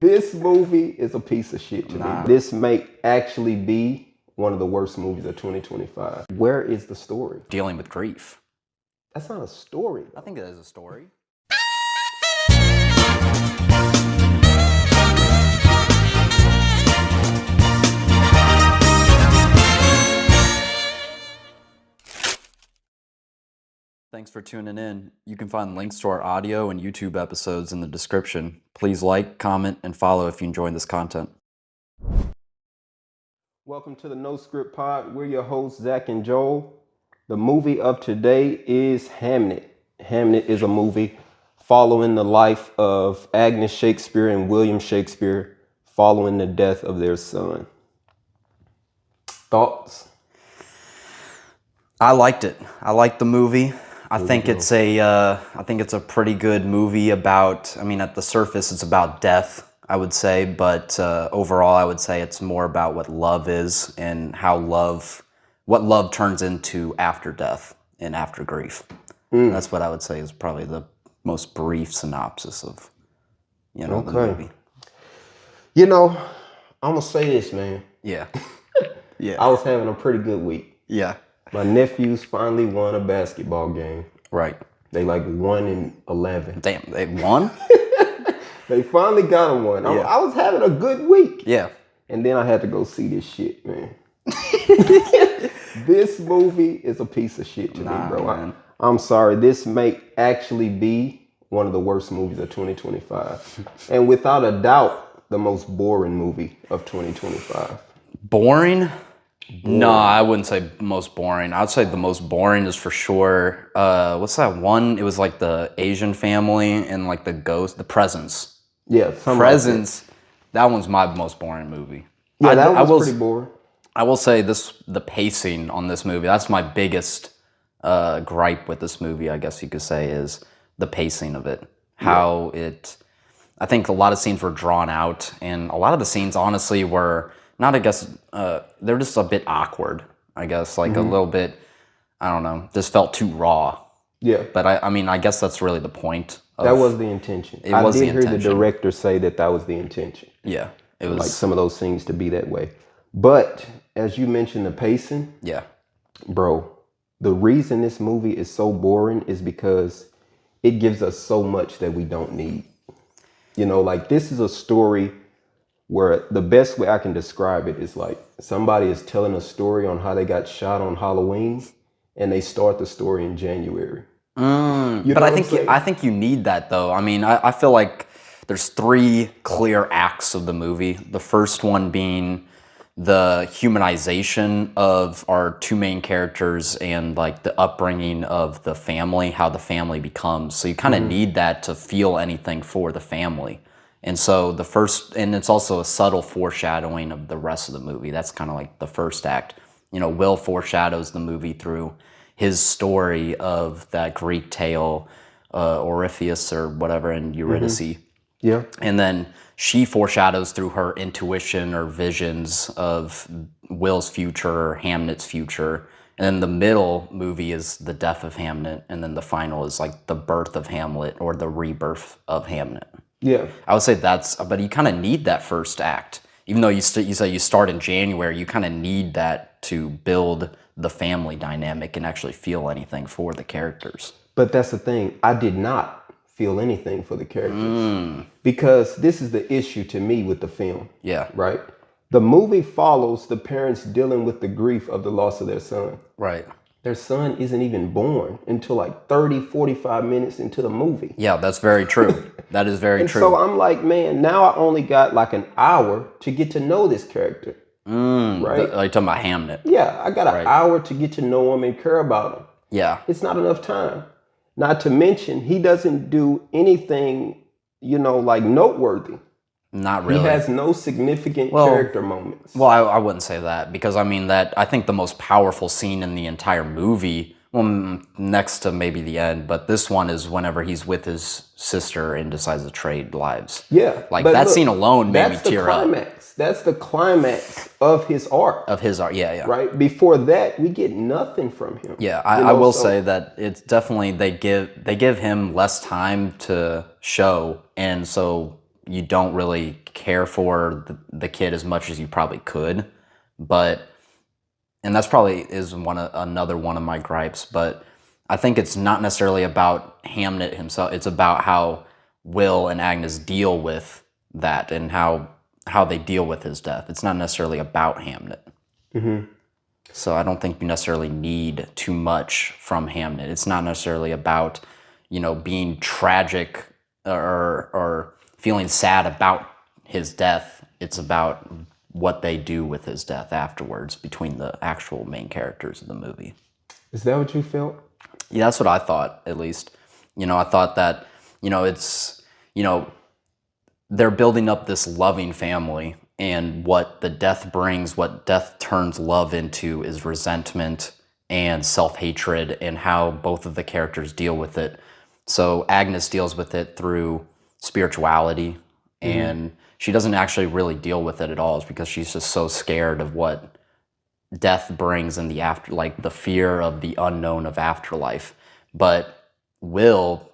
This movie is a piece of shit to me. This may actually be one of the worst movies of 2025. Where is the story? Dealing with grief. That's not a story. I think it is a story. Thanks for tuning in. You can find links to our audio and YouTube episodes in the description. Please like, comment, and follow if you enjoy this content. Welcome to the No Script Pod. We're your hosts, Zach and Joel. The movie of today is Hamnet. Hamnet is a movie following the life of Agnes Shakespeare and William Shakespeare following the death of their son. Thoughts? I liked it. I liked the movie. I think it's a pretty good movie about, at the surface it's about death, I would say, but overall I would say it's more about what love is and what love turns into after death and after grief. That's what I would say is probably the most brief synopsis of, the movie. I'm gonna say this, man. Yeah. I was having a pretty good week. Yeah. My nephews finally won a basketball game. Right. They 1-11. Damn, they won? They finally got a one. Yeah. I was having a good week. Yeah. And then I had to go see this shit, man. This movie is a piece of shit to me, bro. I'm sorry. This may actually be one of the worst movies of 2025. And without a doubt, the most boring movie of 2025. Boring? No, I wouldn't say most boring. I'd say the most boring is for sure. What's that one? It was like the Asian family and like the ghost, the Presence. Yeah, Presence. That one's my most boring movie. Yeah, that was pretty boring. I will say the pacing on this movie. That's my biggest gripe with this movie, I guess you could say, is the pacing of it. I think a lot of scenes were drawn out, and a lot of the scenes, honestly, were not, I guess, they're just a bit awkward, I guess, like a little bit, I don't know, just felt too raw. Yeah. But I guess that's really the point. That was the intention. I did hear the director say that was the intention. Yeah. It was like some of those scenes to be that way. But as you mentioned, the pacing. Yeah. Bro, the reason this movie is so boring is because it gives us so much that we don't need. This is a story where the best way I can describe it is like somebody is telling a story on how they got shot on Halloween and they start the story in January. But I think you need that though. I feel like there's three clear acts of the movie. The first one being the humanization of our two main characters and like the upbringing of the family, how the family becomes. So you kind of need that to feel anything for the family. And so and it's also a subtle foreshadowing of the rest of the movie. That's kind of like the first act. Will foreshadows the movie through his story of that Greek tale, Orpheus or whatever, in Eurydice. Yeah. And then she foreshadows through her intuition or visions of Will's future, or Hamnet's future. And then the middle movie is the death of Hamnet. And then the final is like the birth of Hamlet or the rebirth of Hamnet. Yeah. I would say but you kind of need that first act. Even though you say you start in January, you kind of need that to build the family dynamic and actually feel anything for the characters. But that's the thing. I did not feel anything for the characters. Because this is the issue to me with the film. Yeah. Right? The movie follows the parents dealing with the grief of the loss of their son. Right. Their son isn't even born until like 30, 45 minutes into the movie. Yeah, that's very true. That is very true. So I'm like, man, now I only got like an hour to get to know this character. Right? Are you talking about Hamnet? Yeah, I got an hour to get to know him and care about him. Yeah. It's not enough time. Not to mention, he doesn't do anything, noteworthy. Not really. He has no significant character moments. Well, I wouldn't say that because I think the most powerful scene in the entire movie, well, next to maybe the end, but this one is whenever he's with his sister and decides to trade lives. Yeah. That scene alone made me tear up. That's the climax of his arc. Yeah. Right? Before that, we get nothing from him. Yeah, I will say that it's definitely, they give him less time to show, and so you don't really care for the kid as much as you probably could, and that's probably is another one of my gripes. But I think it's not necessarily about Hamnet himself. It's about how Will and Agnes deal with that and how they deal with his death. It's not necessarily about Hamnet. So I don't think you necessarily need too much from Hamnet. It's not necessarily about, being tragic or feeling sad about his death. It's about what they do with his death afterwards between the actual main characters of the movie. Is that what you felt? Yeah, that's what I thought, at least. I thought that, it's, they're building up this loving family, and what the death brings, what death turns love into, is resentment and self-hatred, and how both of the characters deal with it. So Agnes deals with it through spirituality, and she doesn't actually really deal with it at all. It's because she's just so scared of what death brings in the after, like the fear of the unknown of afterlife. But Will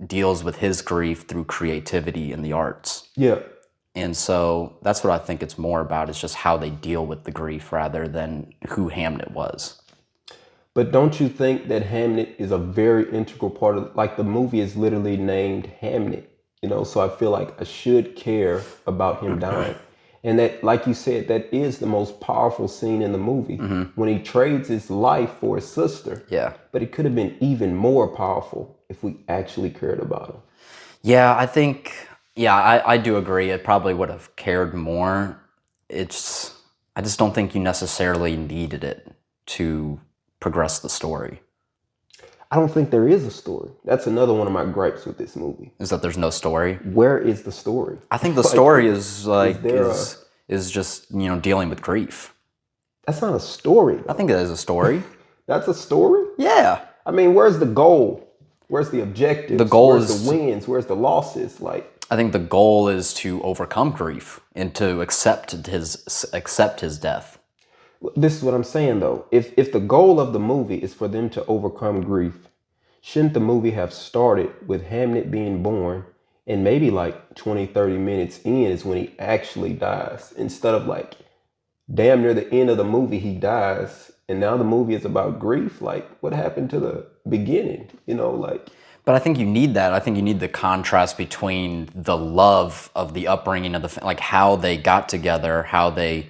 deals with his grief through creativity in the arts. Yeah. And so that's what I think it's more about. It's just how they deal with the grief rather than who Hamnet was. But don't you think that Hamnet is a very integral part of, like, the movie is literally named Hamnet, so I feel like I should care about him dying. And that, like you said, that is the most powerful scene in the movie, when he trades his life for his sister. Yeah. But it could have been even more powerful if we actually cared about him. Yeah, I think, I do agree. It probably would have cared more. I just don't think you necessarily needed it to progress the story. I don't think there is a story. That's another one of my gripes with this movie. Is that there's no story? Where is the story? I think the story is just, dealing with grief. That's not a story, though. I think it is a story. That's a story? Yeah. I mean, where's the goal? Where's the objective? The goal where's is the wins? Where's the losses? Like, I think the goal is to overcome grief and to accept his death. this is what I'm saying, though. If the goal of the movie is for them to overcome grief, shouldn't the movie have started with Hamnet being born, and maybe like 20, 30 minutes in is when he actually dies, instead of like damn near the end of the movie he dies, and now the movie is about grief? Like, what happened to the beginning? But I think you need that. I think you need the contrast between the love of the upbringing of like how they got together, how they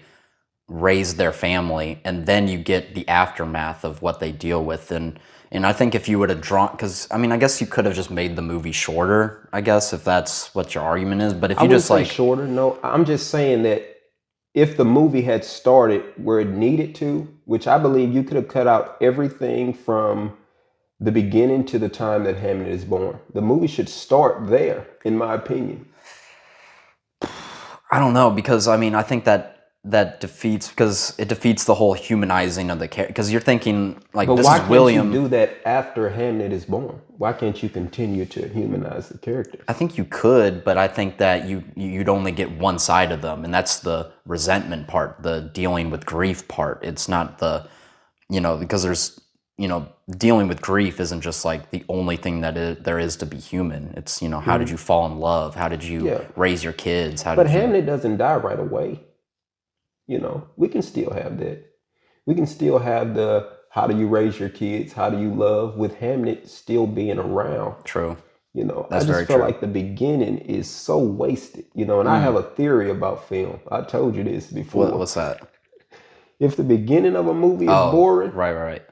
raised their family, and then you get the aftermath of what they deal with. And I think if you would have drawn, because I mean, I guess you could have just made the movie shorter, I guess, if that's what your argument is. But if you just like shorter, no, I'm just saying that if the movie had started where it needed to, which I believe you could have cut out everything from the beginning to the time that Hamnet is born. The movie should start there, in my opinion. I don't know, because I mean, I think that defeats the whole humanizing of the character. Because you're thinking like, but this why is William. Can't you do that after Hamnet is born? Why can't you continue to humanize the character? I think you could, but I think that you'd only get one side of them, and that's the resentment part, the dealing with grief part. It's not the, because there's, dealing with grief isn't just like the only thing that there is to be human. It's, how did you fall in love? How did you raise your kids? But Hamnet doesn't die right away. We can still have that. We can still have the how do you raise your kids? How do you love? With Hamnet still being around. True. I just feel like the beginning is so wasted. And I have a theory about film. I told you this before. What's that? If the beginning of a movie is boring, right.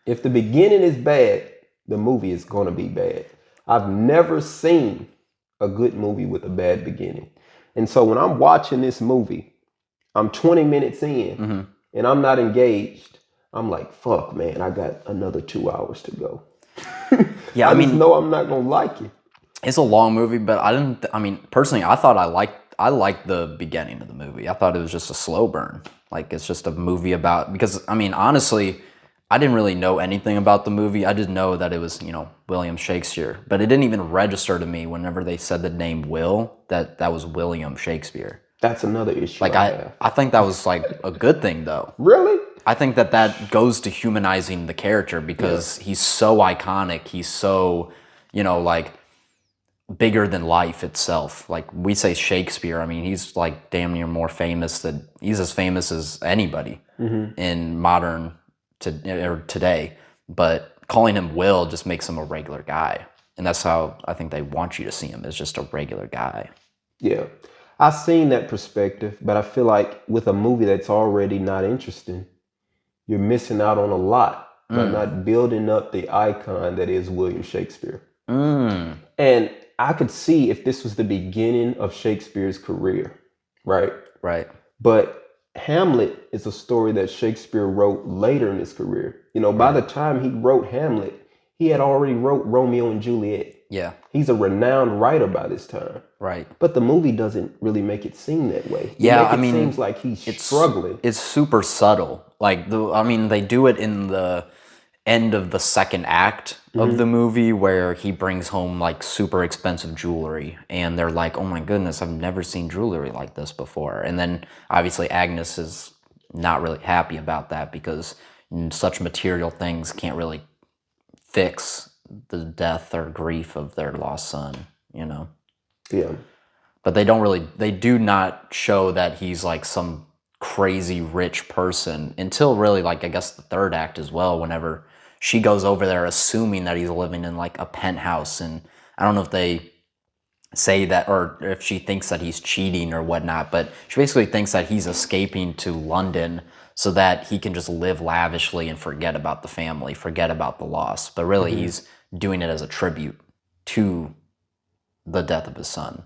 If the beginning is bad, the movie is going to be bad. I've never seen a good movie with a bad beginning. And so when I'm watching this movie, I'm 20 minutes in and I'm not engaged. I'm like, fuck, man, I got another 2 hours to go. Yeah, I just know I'm not going to like it. It's a long movie, but personally, I thought I liked the beginning of the movie. I thought it was just a slow burn. Like, it's just a movie about, because, honestly, I didn't really know anything about the movie. I didn't know that it was, William Shakespeare. But it didn't even register to me whenever they said the name Will, that was William Shakespeare. That's another issue. Like, I think that was like a good thing, though. Really? I think that goes to humanizing the character, because he's so iconic. He's so, like, bigger than life itself. Like we say Shakespeare, I mean, he's like damn near more famous than, he's as famous as anybody in modern or today. But calling him Will just makes him a regular guy. And that's how I think they want you to see him, as just a regular guy. Yeah. I've seen that perspective, but I feel like with a movie that's already not interesting, you're missing out on a lot by not building up the icon that is William Shakespeare. And I could see if this was the beginning of Shakespeare's career, right? Right. But Hamlet is a story that Shakespeare wrote later in his career. You know, by the time he wrote Hamlet, he had already wrote Romeo and Juliet. Yeah. He's a renowned writer by this time. Right. But the movie doesn't really make it seem that way. Yeah, it seems like he's struggling. It's super subtle. Like they do it in the end of the second act of the movie where he brings home like super expensive jewelry and they're like, oh my goodness, I've never seen jewelry like this before. And then obviously Agnes is not really happy about that because such material things can't really fix the death or grief of their lost son, you know? Yeah. But they do not show that he's like some crazy rich person until really like I guess the third act as well, whenever she goes over there assuming that he's living in like a penthouse, and I don't know if they say that or if she thinks that he's cheating or whatnot, but she basically thinks that he's escaping to London so that he can just live lavishly and forget about the family, forget about the loss. But really he's doing it as a tribute to the death of his son.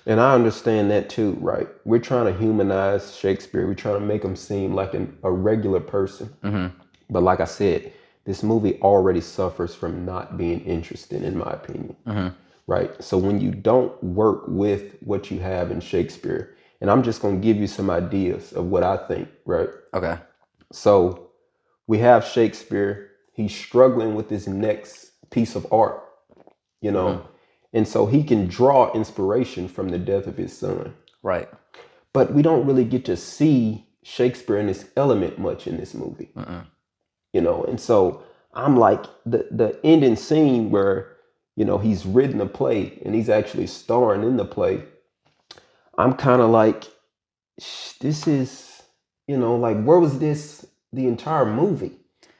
And I understand that too, right? We're trying to humanize Shakespeare. We're trying to make him seem like a regular person. But like I said, this movie already suffers from not being interesting, in my opinion. Right? So when you don't work with what you have in Shakespeare, and I'm just going to give you some ideas of what I think, right? Okay. So we have Shakespeare. He's struggling with his next piece of art, you know? And so he can draw inspiration from the death of his son. Right. But we don't really get to see Shakespeare in his element much in this movie. You know, and so I'm like, the ending scene where, you know, he's written a play and he's actually starring in the play. I'm kind of like, this is, you know, like, where was this the entire movie?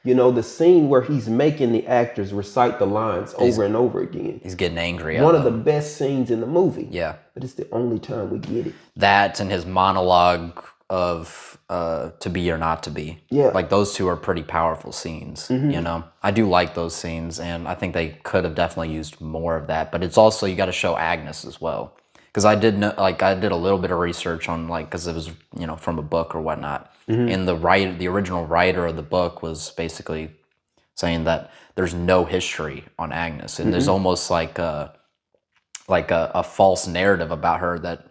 You know, the scene where he's making the actors recite the lines over and over again. He's getting angry. One of the best scenes in the movie. Yeah. But it's the only time we get it. That and his monologue of to be or not to be. Yeah. Like those two are pretty powerful scenes, you know? I do like those scenes and I think they could have definitely used more of that. But it's also, you got to show Agnes as well. Because I did know, like I did a little bit of research on like, because it was, you know, from a book or whatnot. And the original writer of the book was basically saying that there's no history on Agnes. And there's almost like a false narrative about her that,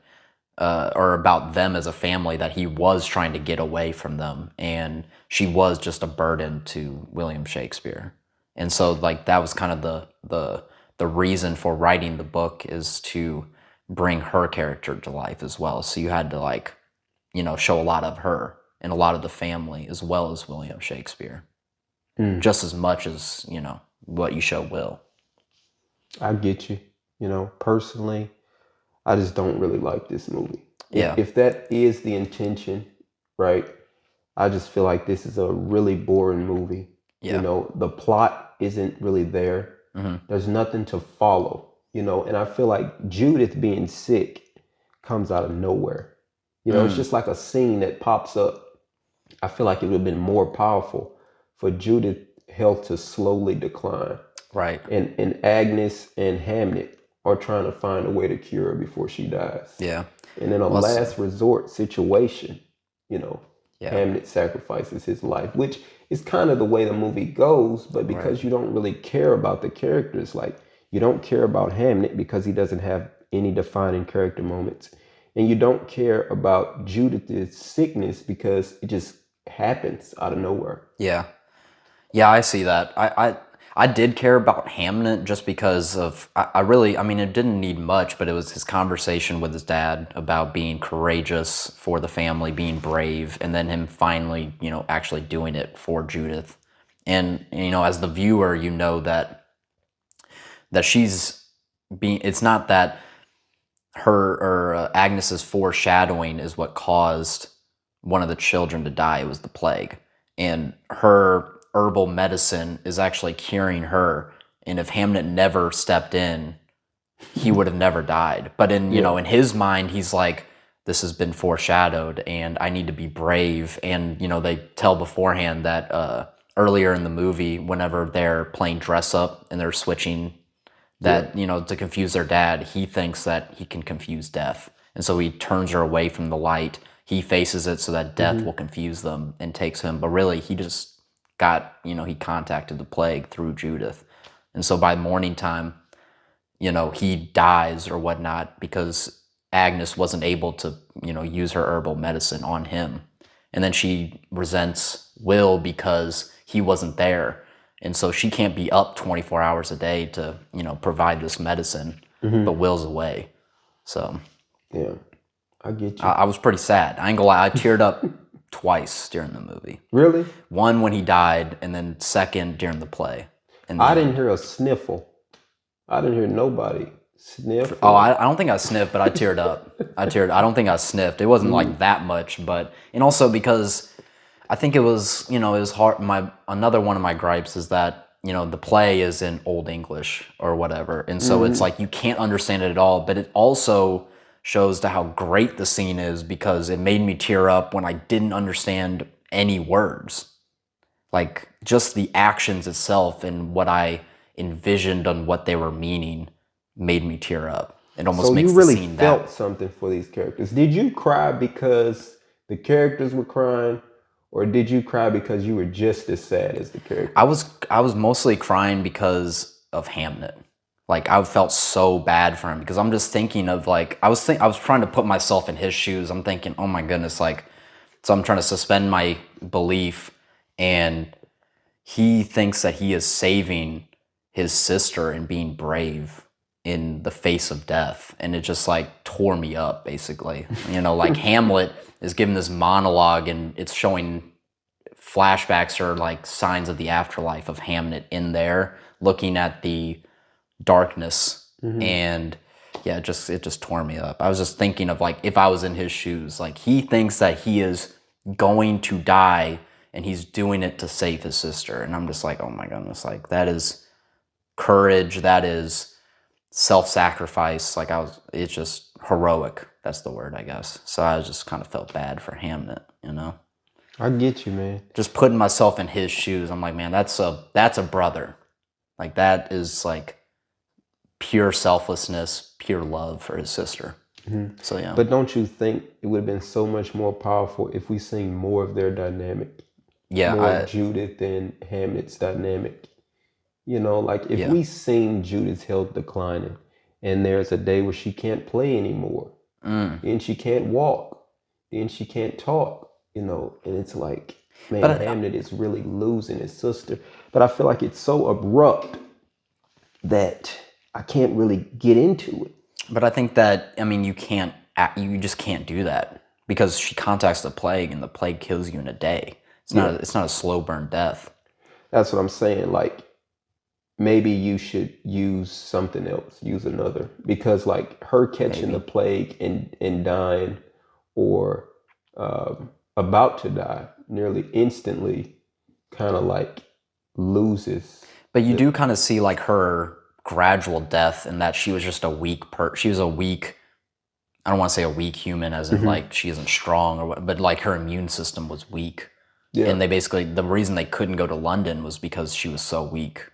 or about them as a family, that he was trying to get away from them and she was just a burden to William Shakespeare. And so like that was kind of the reason for writing the book, is to bring her character to life as well. So you had to like, you know, show a lot of her and a lot of the family as well as William Shakespeare. Just as much as, you know, what you show Will. I get you. You know, personally, I just don't really like this movie. Yeah. If that is the intention, right, I just feel like this is a really boring movie. Yeah. You know, the plot isn't really there. There's nothing to follow, you know, and I feel like Judith being sick comes out of nowhere. You know, it's just like a scene that pops up. I feel like it would have been more powerful for Judith's health to slowly decline. Right. And Agnes and Hamnet are trying to find a way to cure her before she dies. Yeah. And in a last resort situation, you know, Hamnet sacrifices his life, which is kind of the way the movie goes. But because you don't really care about the characters, like you don't care about Hamnet because he doesn't have any defining character moments. And you don't care about Judith's sickness because it just happens out of nowhere. Yeah. Yeah, I see that. I did care about Hamnet just because of, I mean, it didn't need much, but it was his conversation with his dad about being courageous for the family, being brave, and then him finally, you know, actually doing it for Judith. And, you know, as the viewer, you know that she's it's not that her or Agnes's foreshadowing is what caused one of the children to die. It was the plague, and her herbal medicine is actually curing her. And if Hamnet never stepped in, he would have never died. But in in his mind, he's like, this has been foreshadowed, and I need to be brave. And they tell beforehand that earlier in the movie, whenever they're playing dress up and they're switching that to confuse their dad, he thinks that he can confuse death, and so he turns her away from the light. He faces it so that death will confuse them and takes him, but really he just got he contacted the plague through Judith. And so by morning time, he dies or whatnot because Agnes wasn't able to use her herbal medicine on him. And then she resents Will because he wasn't there. And so she can't be up 24 hours a day to, provide this medicine, but Will's away. So, yeah, I get you. I was pretty sad. I ain't gonna lie, I teared up twice during the movie. Really? One when he died, and then second during the play. And I didn't hear a sniffle. I didn't hear nobody sniff. Oh, I don't think I sniffed, but I teared up. I don't think I sniffed. It wasn't like that much, and also because I think it was, it was hard. Another one of my gripes is that, the play is in Old English or whatever. And so it's like, you can't understand it at all, but it also shows to how great the scene is because it made me tear up when I didn't understand any words. Like just the actions itself and what I envisioned on what they were meaning made me tear up. It almost makes the scene that. So you really felt something for these characters. Did you cry because the characters were crying? Or did you cry because you were just as sad as the character? I was mostly crying because of Hamnet. Like I felt so bad for him because I'm just thinking of like I was trying to put myself in his shoes. I'm thinking, oh my goodness, like so I'm trying to suspend my belief, and he thinks that he is saving his sister and being brave in the face of death, and it just like tore me up basically. Like Hamlet is giving this monologue and it's showing flashbacks or like signs of the afterlife of Hamnet in there looking at the darkness. And yeah, it just tore me up. I was just thinking of like if I was in his shoes, like he thinks that he is going to die and he's doing it to save his sister, and I'm just like, oh my goodness, like that is courage, that is self-sacrifice. Like it's just heroic. That's the word, I guess. So I just kind of felt bad for Hamnet, I get you, man. Just putting myself in his shoes, I'm like, man, that's a brother. Like that is like pure selflessness, pure love for his sister. So yeah. But don't you think it would have been so much more powerful if we seen more of their dynamic? Yeah, more of Judith and Hamnet's dynamic. Like if we seen Judith's health declining, and there's a day where she can't play anymore, and she can't walk, and she can't talk, and it's like, man, Hamnet is really losing his sister. But I feel like it's so abrupt that I can't really get into it. But I think that, you just can't do that because she contacts the plague and the plague kills you in a day. It's not a slow burn death. That's what I'm saying. Like, maybe you should use something else, use another, because like her catching the plague and dying or about to die nearly instantly kind of like loses. But you do kind of see like her gradual death in that she was just she was a weak, I don't want to say a weak human as in like she isn't strong or what, but like her immune system was weak. Yeah. And the reason they couldn't go to London was because she was so weak.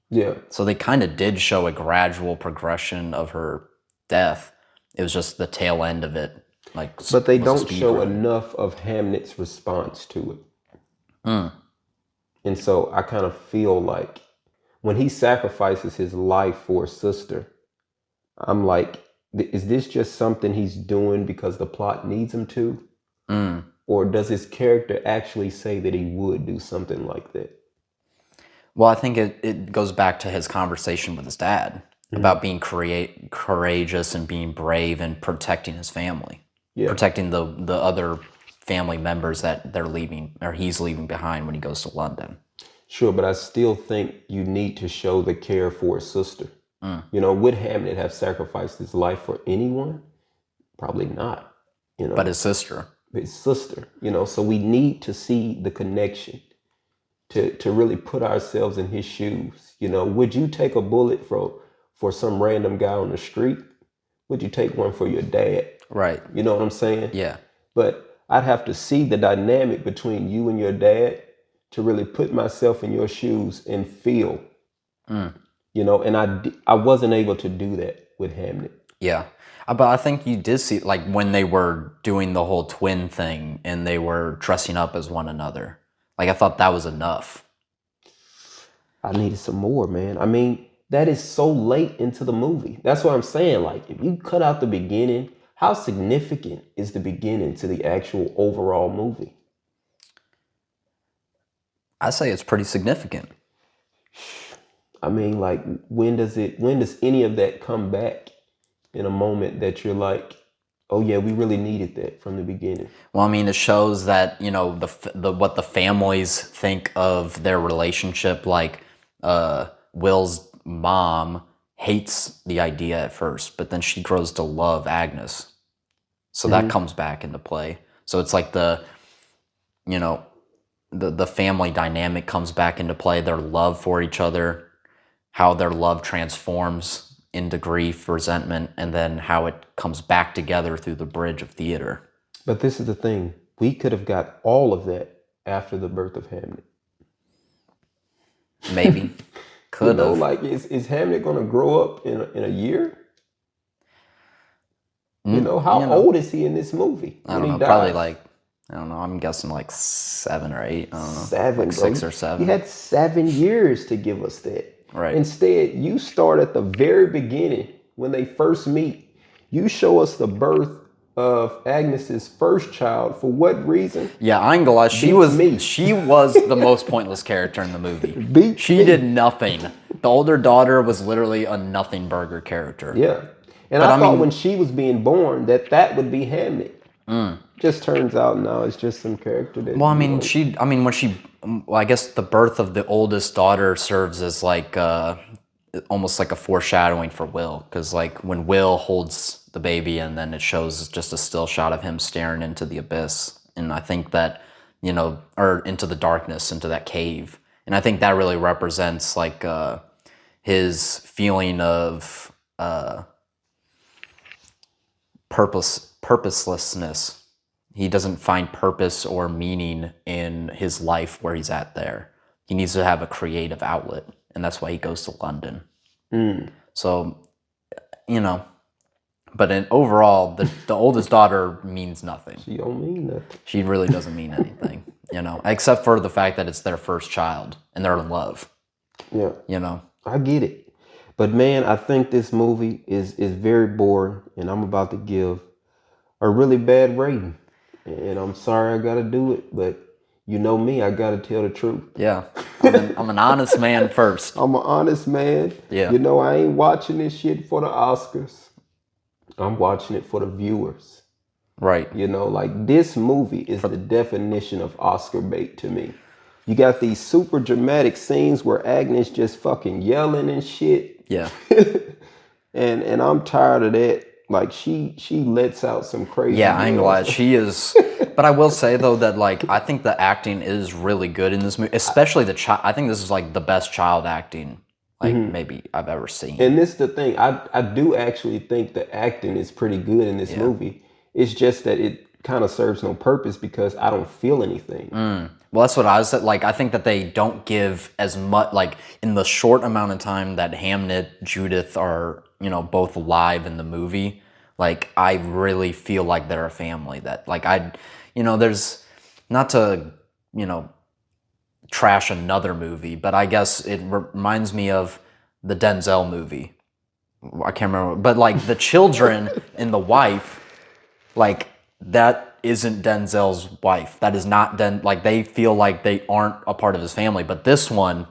Yeah. So they kind of did show a gradual progression of her death. It was just the tail end of it. But they don't show enough of Hamnet's response to it. And so I kind of feel like when he sacrifices his life for a sister, I'm like, is this just something he's doing because the plot needs him to? Or does his character actually say that he would do something like that? Well, I think it goes back to his conversation with his dad about being courageous and being brave and protecting his family, protecting the other family members that they're leaving or he's leaving behind when he goes to London. Sure, but I still think you need to show the care for his sister. You know, would Hamnet have sacrificed his life for anyone? Probably not. You know, But his sister. his sister. You know, so we need to see the connection to really put ourselves in his shoes. You know, would you take a bullet for some random guy on the street? Would you take one for your dad? Right. You know what I'm saying? Yeah. But I'd have to see the dynamic between you and your dad to really put myself in your shoes and feel. You know, and I wasn't able to do that with Hamnet. Yeah. But I think you did see, like, when they were doing the whole twin thing and they were dressing up as one another. Like, I thought that was enough. I needed some more, man. I mean, that is so late into the movie. That's what I'm saying. Like, if you cut out the beginning, how significant is the beginning to the actual overall movie? I say it's pretty significant. I mean, like, when does any of that come back in a moment that you're like, oh yeah, we really needed that from the beginning? Well, I mean, it shows that, you know, the what the families think of their relationship. Like, Will's mom hates the idea at first, but then she grows to love Agnes. So that comes back into play. So it's like you know, the family dynamic comes back into play, their love for each other, how their love transforms into grief, resentment, and then how it comes back together through the bridge of theater. But this is the thing. We could have got all of that after the birth of Hamnet. Maybe. Could have. Like, is Hamnet going to grow up in a year? You know, how old is he in this movie? I don't know, probably like, I don't know, I'm guessing like 7 or 8. I don't know. 7, like bro. 6 or 7. He had 7 years to give us that. Right. Instead, you start at the very beginning when they first meet. You show us the birth of Agnes's first child. For what reason? Yeah, I ain't gonna lie. She was the most pointless character in the movie. She did nothing. The older daughter was literally a nothing burger character. Yeah. And I thought when she was being born that would be Hamnet. Just turns out now it's just some character that. Well, I mean, I guess the birth of the oldest daughter serves as like almost like a foreshadowing for Will, because like when Will holds the baby and then it shows just a still shot of him staring into the abyss, and I think that, you know, or into the darkness, into that cave, and I think that really represents like his feeling of purposelessness. He doesn't find purpose or meaning in his life where he's at there. He needs to have a creative outlet, and that's why he goes to London. So, you know, but overall, the oldest daughter means nothing. She don't mean nothing. She really doesn't mean anything, you know, except for the fact that it's their first child and they're in love. Yeah. You know? I get it. But man, I think this movie is very boring, and I'm about to give a really bad rating. And I'm sorry I gotta do it, but you know me, I gotta tell the truth. Yeah, I'm an honest man first. I'm an honest man. Yeah. You know, I ain't watching this shit for the Oscars. I'm watching it for the viewers. Right. You know, like, this movie is the definition of Oscar bait to me. You got these super dramatic scenes where Agnes just fucking yelling and shit. Yeah. and I'm tired of that. Like, she lets out some crazy. Yeah, I ain't glad she is. But I will say though that, like, I think the acting is really good in this movie, especially the child. I think this is like the best child acting like maybe I've ever seen. And this is the thing. I do actually think the acting is pretty good in this movie. It's just that it kind of serves no purpose because I don't feel anything. Well, that's what I was like. I think that they don't give as much, like, in the short amount of time that Hamnet, Judith are, you know, both alive in the movie. Like, I really feel like they're a family. That, like, you know, there's, not to, you know, trash another movie, but I guess it reminds me of the Denzel movie. I can't remember, but like the children and the wife, like, that isn't Denzel's wife. That is not like, they feel like they aren't a part of his family, but this one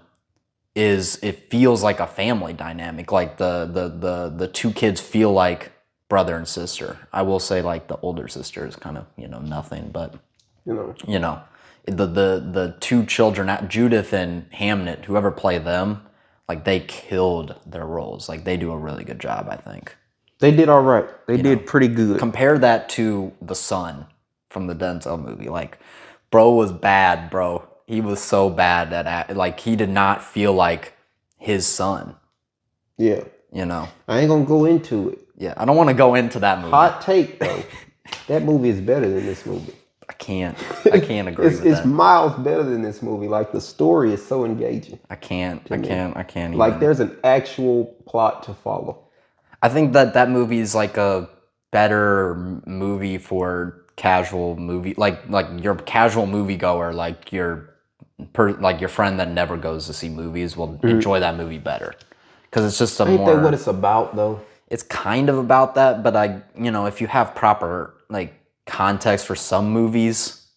is, it feels like a family dynamic. Like the two kids feel like brother and sister. I will say, like, the older sister is kind of, you know, nothing, but you know, the two children, Judith and Hamnet, whoever play them, like they killed their roles. Like they do a really good job, I think. They did all right. They did pretty good. Compare that to the son from the Denzel movie. Like, bro was bad, bro. He was so bad at like he did not feel like his son. Yeah. You know. I ain't gonna go into it. Yeah, I don't want to go into that movie. Hot take though. That movie is better than this movie. I can't agree with that. It's miles better than this movie. Like the story is so engaging. I can't even. Like there's an actual plot to follow. I think that movie is like a better movie for casual movie, like your casual moviegoer, like your friend that never goes to see movies will enjoy that movie better because it's just Ain't that what it's about though? It's kind of about that, but if you have proper like context for some movies,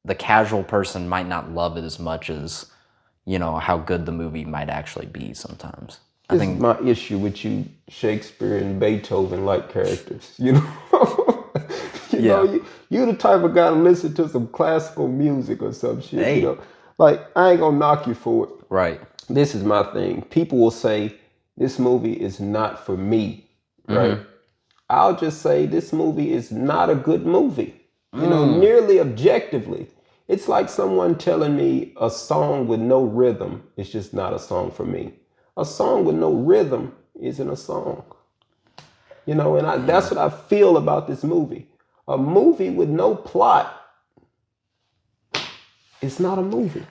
the casual person might not love it as much as how good the movie might actually be sometimes. I think my issue with you, Shakespeare and Beethoven like characters. You know, you the type of guy to listen to some classical music or some shit. Hey. You know, like I ain't gonna knock you for it. Right. This is my thing. People will say this movie is not for me. Right. I'll just say this movie is not a good movie. You know, nearly objectively. It's like someone telling me a song with no rhythm is just not a song for me. A song with no rhythm isn't a song. You know, and that's what I feel about this movie. A movie with no plot is not a movie.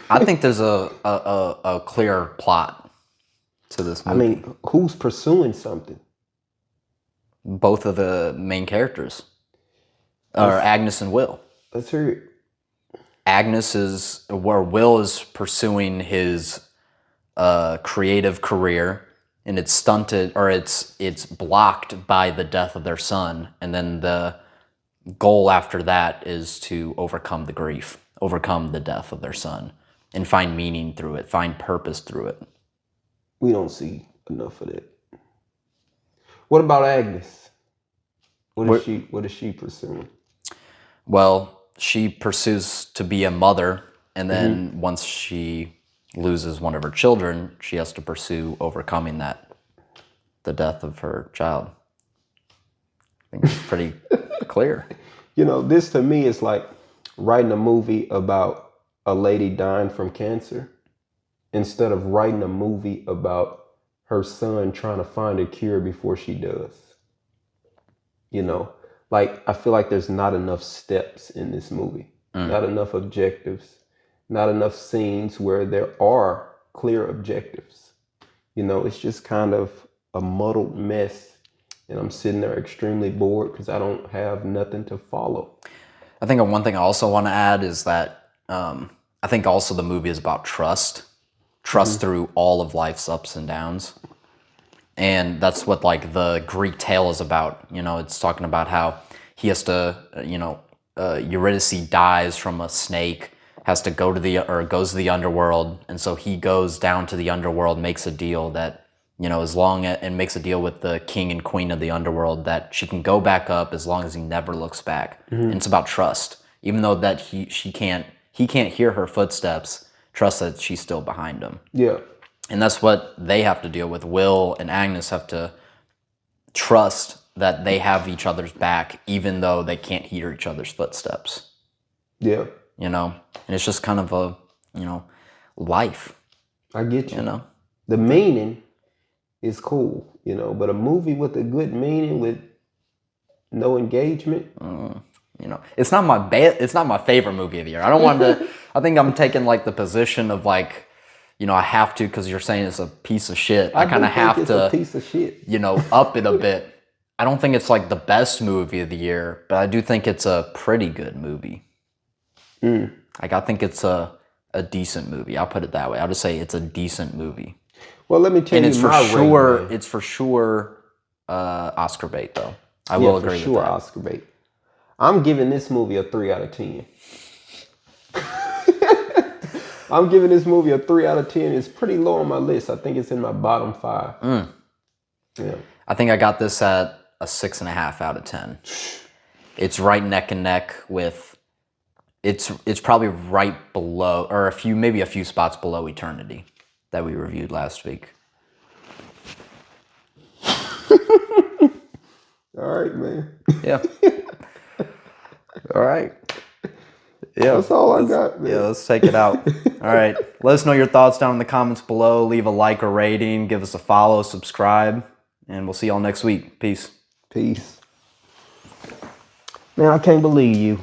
I think there's a clear plot to this movie. I mean, who's pursuing something? Both of the main characters. Or Agnes and Will. Let's hear it. Agnes is where Will is pursuing his creative career, and it's stunted, or it's blocked by the death of their son, and then the goal after that is to overcome the grief, overcome the death of their son, and find meaning through it, find purpose through it. We don't see enough of that. What about Agnes? What is she pursuing? Well, she pursues to be a mother, and then once she loses one of her children, she has to pursue overcoming the death of her child. I think it's pretty clear. You know, this to me is like writing a movie about a lady dying from cancer instead of writing a movie about her son trying to find a cure before she does. You know, like I feel like there's not enough steps in this movie, not enough objectives, not enough scenes where there are clear objectives. You know, it's just kind of a muddled mess, and I'm sitting there extremely bored because I don't have nothing to follow. I think one thing I also want to add is that I think also the movie is about trust through all of life's ups and downs. And that's what like the Greek tale is about. You know, it's talking about how he has to, Eurydice dies from a snake, has to goes to the underworld. And so he goes down to the underworld, makes a deal that, and makes a deal with the king and queen of the underworld that she can go back up as long as he never looks back. And it's about trust. Even though that he can't hear her footsteps, trust that she's still behind him. Yeah. And that's what they have to deal with. Will and Agnes have to trust that they have each other's back, even though they can't hear each other's footsteps. Yeah. And it's just kind of a, life. I get you. You know? The meaning is cool, but a movie with a good meaning with no engagement. It's not my favorite movie of the year. I don't want to, I think I'm taking like the position of like, I have to, because you're saying it's a piece of shit. I kind of have to, a piece of shit. Up it a bit. I don't think it's like the best movie of the year, but I do think it's a pretty good movie. Like I think it's a decent movie. I'll put it that way. I'll just say it's a decent movie. Well, let me tell you, it's for sure Oscar bait though. I will agree with that. For sure Oscar bait. I'm giving this movie a 3 out of 10. I'm giving this movie a 3 out of 10. It's pretty low on my list. I think it's in my bottom 5. Yeah. I think I got this at a 6.5 out of 10. It's right neck and neck with. It's probably right below, or maybe a few spots below Eternity. that we reviewed last week. All right, man. Yeah. All right. Yeah. That's all I got, man. Yeah, let's take it out. All right. Let us know your thoughts down in the comments below. Leave a like or rating. Give us a follow, subscribe, and we'll see y'all next week. Peace. Peace. Man, I can't believe you.